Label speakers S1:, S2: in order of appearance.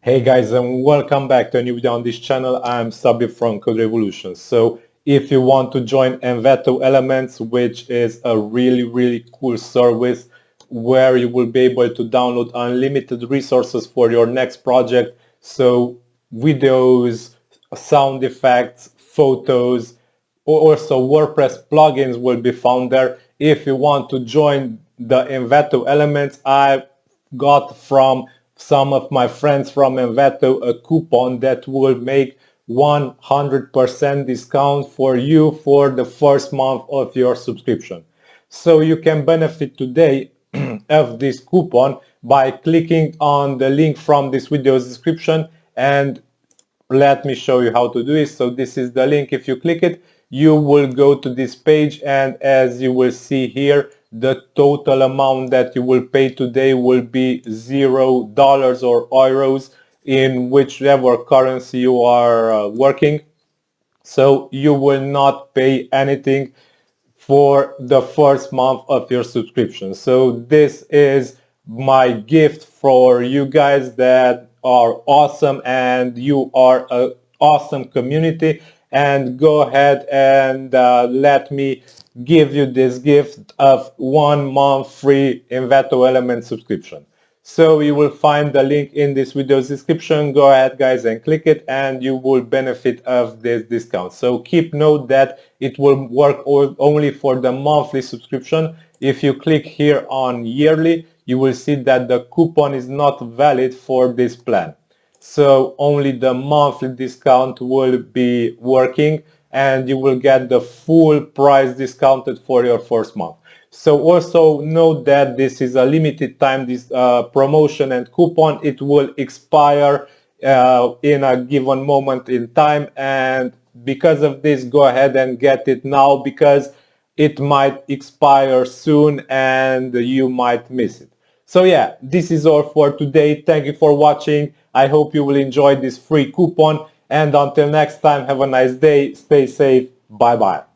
S1: Hey guys, and welcome back to a new video on this channel. I'm Szabi from CodeRevolution. So if you want to join Envato Elements, which is a really cool service where you will be able to download unlimited resources for your next project, so videos, sound effects, photos, also WordPress plugins will be found there. If you want to join the Envato Elements, I got from some of my friends from Envato a coupon that will make 100% discount for you for the first month of your subscription. So you can benefit today of this coupon by clicking on the link from this video's description, and let me show you how to do it. So this is the link. If you click it, you will go to this page, and as you will see here, the total amount that you will pay today will be $0 or euros in whichever currency you are working. So you will not pay anything for the first month of your subscription. So this is my gift for you guys that are awesome and you are an awesome community, and go ahead and let me give you this gift of 1 month free Envato Element subscription. So you will find the link in this video's description. Go ahead guys and click it, and you will benefit of this discount. So keep note that it will work only for the monthly subscription. If you click here on yearly, you will see that the coupon is not valid for this plan. So only the monthly discount will be working, and you will get the full price discounted for your first month. So also note that this is a limited time, this promotion and coupon. It will expire in a given moment in time, and because of this, go ahead and get it now, because it might expire soon and you might miss it. So yeah, this is all for today. Thank you for watching. I hope you will enjoy this free coupon, and until next time, have a nice day, stay safe, bye bye.